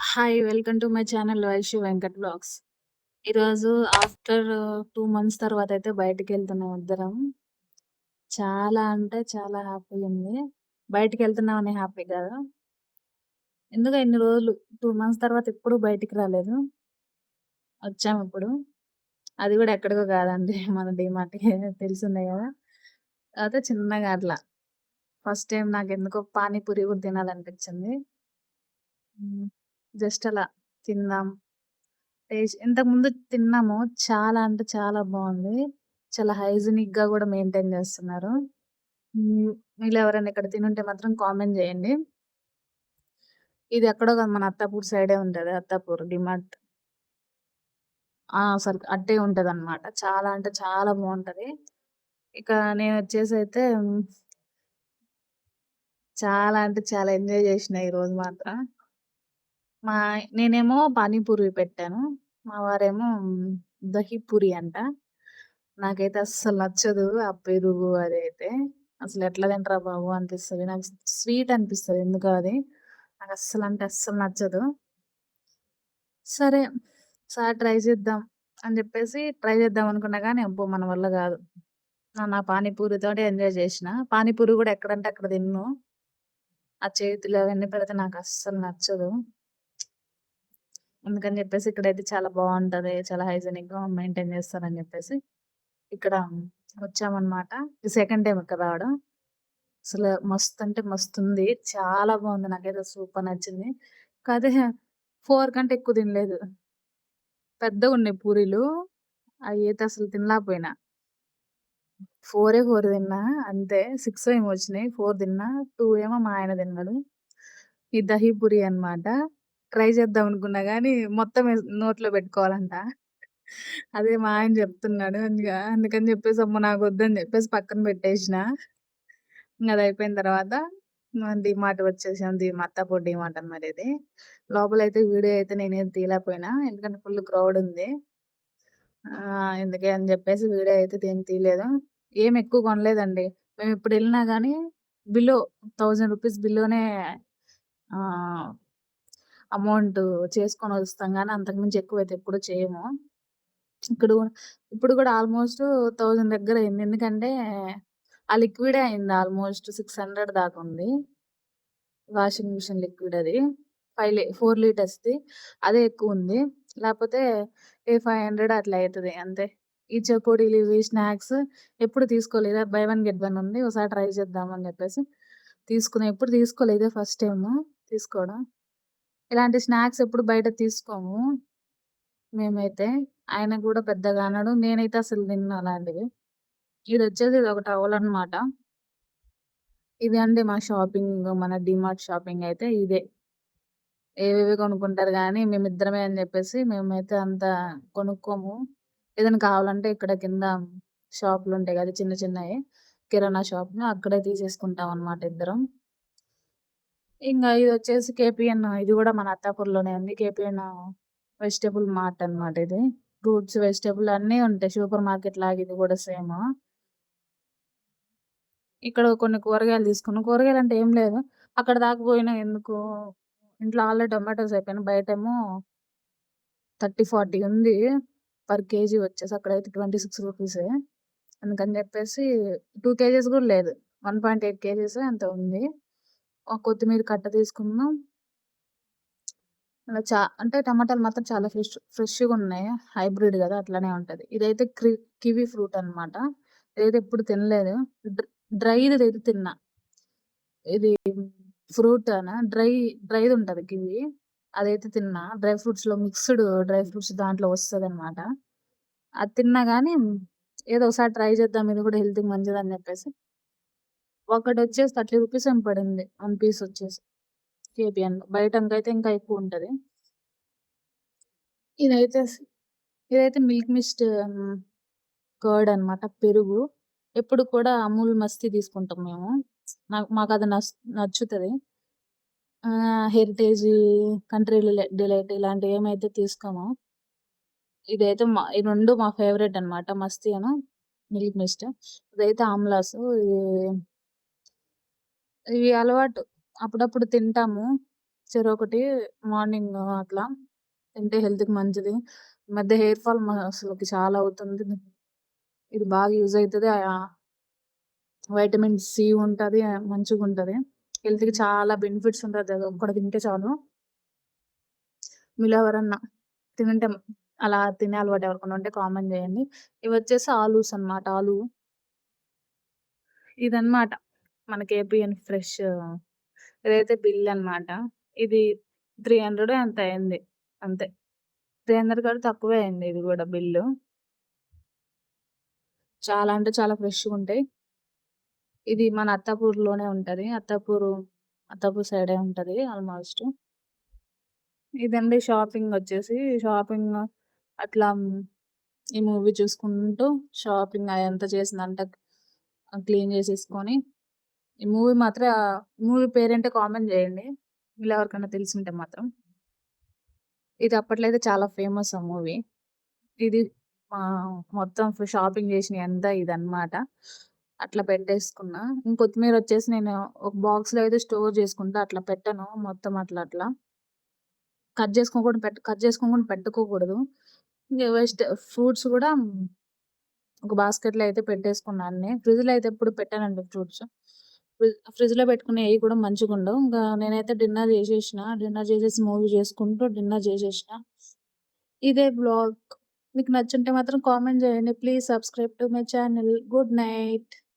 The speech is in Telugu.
Hi! Welcome to my channel Vaishu Venkat vlogs. ఈరోజు ఆఫ్టర్ 2 మంత్స్ తర్వాతయితే బయటికెళ్తున్నాం ఇద్దరం. చాలా అంటే చాలా హ్యాపీగుంది. బయటికెళ్తున్నామని హ్యాపీ కాదు. ఎందుకో ఇన్ని రోజులు 2 మంత్స్ తర్వాత ఎప్పుడు బయటికి రాలేదు. వచ్చామిప్పుడు. అది గూడా ఎక్కడికో కాదండి. మన డీమార్ట్‌కే తెలిసిందే గదా! కాపోతే చిన్నగా అట్లా. ఫస్ట్ టైమ్ నాకెందుకో పానీపూరి గూడా తినాలనిపించింది. హ్మ్. జస్ట్ అలా తిందాం. ఇంతకుముందు తిన్నాము. చాలా అంటే చాలా బావుంది. చాలా హైజినిక్‌గా గూడా మెయింటైన్ జేస్తున్నారు. హ్మ్. మీలో ఎవరైనా ఇక్కడ తినుంటే మాత్రం కామెంట్ జేయండి. ఇది ఎక్కడో గాదు మన అత్తాపూర్ సైడే ఉంటది. అత్తాపూర్ డీమార్ట్. అసలు అట్టే ఉంటదనమాట. చాలా అంటే చాలా బావుంటది. ఇక నేనొచ్చేసైతే చాలా అంటే చాలా ఎంజాయ్ జేషినా ఈరోజు మాత్రం. మా నేనేమో పానీపూరి పెట్టాను. మా వారేమో దహీ పూరి అంట. నాకైతే అస్సలు నచ్చదు. ఆ పెరుగు అదైతే. అసలెట్లా తింటరా బాబు అనిపిస్తది. నాకు స్వీట్ అనిపిస్తది ఎందుకో అది. నాకస్సలంటే అస్సలు నచ్చదు. సరే, ఒకసారి ట్రై చేద్దాం అని జెప్పేసి ట్రై చేద్దాం అనుకున్నా గానీ, అబ్బో! మన వల్ల గాదు. నా పానీపూరితోటే ఎంజాయ్ జేషినా. పానీపూరి గూడా ఎక్కడంటే అక్కడ తినను. ఆ చేతులు అవన్నీ పెడితే నాకస్సలు నచ్చదు. అందుకని జెప్పేసి ఇక్కడైతే చాలా బావుంటది. చాలా హైజినిక్‌గా మెయింటైన్ చేస్తారని జెప్పేసి ఇక్కడ వచ్చామనమాట. ఇది సెకండ్ టైమ్ ఇక్కడ రావడం. అసలు మస్తుంటే మస్తుంది. చాలా బావుంది. నాకైతే సూపర్ నచ్చింది. కాతే 4 కంటే ఎక్కువ తినలేదు. పెద్దగున్నాయి పూరీలు. అయ్యయితే అసలు తినలేకపోయినా. 4 తిన్నా అంతే. 6 ఏమో వచ్చినాయి. 4 తిన్నా. 2 ఏమో మా ఆయన తిన్నాడు. ఈ దహీ పూరి అన్నమాట. ట్రై చేద్దాం అనుకున్నా గానీ మొత్తం నోట్లో పెట్టుకోవాలంట. అదే మా ఆయన చెప్తున్నాడు. అందుకని చెప్పేసి అమ్మో! నాకొద్దని చెప్పేసి పక్కన పెట్టేసినా. అదయిపోయిన తర్వాత డీమార్ట్ వచ్చేసాం. అత్తాపూర్ డీమార్ట్ అన్నమాట ఇది. లోపలైతే వీడియో అయితే నేనేం తీయలేకపోయినా. ఎందుకంటే ఫుల్ క్రౌడ్ ఉంది. ఎందుకే అని జెప్పేసి వీడియో అయితే ఏం తీయలేదు. ఏమి ఎక్కువ కొనలేదండి. మేమెప్పుడెళ్ళినా గానీ బిలో రూ. 1000 బిలోనే ఆహ్, అమౌంట్ చేసుకొనొస్తాం గానీ అంతకు మించి ఎక్కువైతే ఎప్పుడు చేయము. ఇప్పుడు ఇప్పుడు గూడా ఆల్‌మోస్ట్ 1000 దగ్గరయింది. ఎందుకంటే ఆ లిక్విడే అయింది ఆల్‌మోస్ట్ 600 దాకా ఉంది. వాషింగ్ మిషన్ లిక్విడ్ అది. 4 లీటర్స్‌ది. అదే ఎక్కువుంది. లేపోతే 500 అట్లా అయితది అంతే. ఈ చెకోడీలు ఇవి స్నాక్స్ ఎప్పుడు తీసుకోలేదు. బై వన్ గెట్ వన్ ఉంది. ఒకసారి ట్రై చేద్దాం అని చెప్పేసి తీసుకున్నా. ఎప్పుడు తీసుకోలే. ఇదే ఫస్ట్ టైము తీసుకోవడం. ఇలాంటి స్నాక్స్ ఎప్పుడు బయట తీసుకోము మేమైతే. ఆయన గూడా పెద్దగా అనడు. నేనైతే అసలు తినను అలాంటివి. ఇదొచ్చేసి ఇదొక టవలనమాట. ఇదే అండి మా షాపింగ్ మన డీమార్ట్ షాపింగ్ అయితే ఇదే. ఏవేవో కొనుక్కుంటారు గానీ, మేమిద్దరమే అని జెప్పేసి మేమైతే అంత కొనుక్కోము. ఏదైనా కావాలంటే ఇక్కడ కింద షాపులుంటాయి గదా! చిన్న చిన్నయి. కిరాణా షాపులు అక్కడే తీసేసుకుంటామనమాట ఇద్దరం. ఇదొచ్చేసి కేపీఎన్ ఇది గూడా మన అత్తాపూర్‌లోనే ఉంది. కేపీఎన్ వెజిటబుల్ మార్ట్ అనమాట ఇది. ఫ్రూట్స్, వెజిటబుల్ అన్నీ ఉంటాయి. సూపర్ మార్కెట్ లాగా ఇది గూడా సేము. ఇక్కడ కొన్ని కూరగాయలు తీసుకున్నాం. కూరగాయలంటే ఏం లేదు. అక్కడ దాకా పోయినా ఎందుకు, ఇంట్లో ఆల్రెడీ టొమాటోస్ అయిపోయినాయి. బయటేమో 30, 40 ఉంది. పర్ కేజీ వచ్చేసి అక్కడైతే రూ. 26 అందుకని జెప్పేసి 2 కేజీస్ గూడా లేదు. 1.8 కేజీసో ఎంతో ఉంది. కొత్తిమీర కట్ట తీసుకున్నాం. అలా అంటే టమాటాలు మాత్రం చాలా ఫ్రెష్‌గున్నాయి. హైబ్రిడ్ గదా! అట్లనే ఉంటది. ఇదైతే కివి ఫ్రూట్ అన్నమాట. ఇదైతే ఎప్పుడు తినలేదు. డ్రైదయితే తిన్నా. ఇది ఫ్రూట్ డ్రైదుంటది కివి. అదైతే తిన్నా. డ్రై ఫ్రూట్స్ దాంట్లో వస్తదనమాట. అది తిన్నా గానీ, ఏదో ఒకసారి ట్రై చేద్దాం ఇది గూడా హెల్త్‌కి మంచిదని జెప్పేసి. ఒకటొచ్చేసి రూ. 30 ఏమో పడింది. 1 పీస్ వచ్చేసి కేపీఎన్‌లో. బయటంకైతే ఇంకా ఎక్కువుంటది. ఇదైతే స్ ఇదైతే మిల్క్ మిస్ట్ కర్డ్ అనమాట. పెరుగు. ఎప్పుడు కూడా అమూల్ మస్తీ తీసుకుంటాం మేము. మాకది నచ్చుతది. హెరిటేజీ, కంట్రీ డిలైట్ ఇలాంటివేమైతే తీసుకోమో, ఈ 2 మా ఫేవరెట్ అనమాట. మస్తీ మిల్క్ మిస్ట్. ఇదైతే ఆమ్లాసు. ఇవి అలవాటు. అప్పుడప్పుడు తింటాము. చెరొకటి మార్నింగ్ అట్లా తింటే హెల్త్‌కి మంచిది. ఈ మధ్య హెయిర్ ఫాల్ అసలకి చాలా అవుతుంది. ఇది బాగా యూజ్ అయితది. వైటమిన్ సి ఉంటది. మంచిగుంటది. హెల్త్‌కి చాలా బెనిఫిట్స్ ఉంటది. అదొక్కటి తింటే చాలు. మీలో ఎవరన్నా తినుంటే అలా తినే అలవాటు ఎవరికన్నా ఉంటే కామెంట్ జేయండి. ఇవొచ్చేసి ఆలూస్ అన్నమాట. ఇదన్నమాట మనకి ఏపీఎన్ ఫ్రెష్ ఇదైతే బిల్ అన్నమాట. ఇది 300 ఎంతో అయింది. అంతే. 300 కంటే తక్కువే అయింది ఇది గూడా బిల్లు. చాలా అంటే చాలా ఫ్రెష్‌గుంటాయి. ఇది మన అత్తాపూర్‌లోనే ఉంటది. అత్తాపూర్ సైడే ఉంటది ఆల్‌మోస్ట్. ఇదండి షాపింగొచ్చేసి షాపింగ్ అట్లా ఈ మూవీ చూసుకుంటూ షాపింగ్ అదంతా చేసిందంతా క్లీన్ చేసేసుకొని ఈ మూవీ పేరేంటో కామెంట్ జేయండి. మీలో ఎవరికన్నా తెలిసుంటే మాత్రం. ఇది అప్పట్లో అయితే చాలా ఫేమస్ ఆ మూవీ. ఇది మొత్తం షాపింగ్ చేసినయంతా ఇదన్నమాట. అట్లా పెట్టేసుకున్నా. కొత్తిమీరొచ్చేసి నేను ఒక బాక్స్‌లో అయితే స్టోర్ చేసుకుంటా. అట్లా పెట్టను. మొత్తం అట్లా. కట్ చేసుకోకుండా పెట్టుకోకూడదు. ఇంక ఫ్రూట్స్ గూడా ఒక బాస్కెట్‌లో అయితే పెట్టేసుకున్నా అన్నీ. ఫ్రిడ్జ్‌లో అయితే ఎప్పుడు పెట్టనండి ఫ్రూట్స్. ఫ్రిడ్జ్‌లో పెట్టుకునేయి కూడా మంచిగుండవు. ఇంకా నేనైతే డిన్నర్ చేసేసిన. డిన్నర్ చేసేసి మూవీ చేసుకుంటూ డిన్నర్ చేసేసిన. ఇదే వ్లాగ్. మీకు నచ్చుంటే మాత్రం కామెంట్ చేయండి. Please subscribe to my channel. Good night.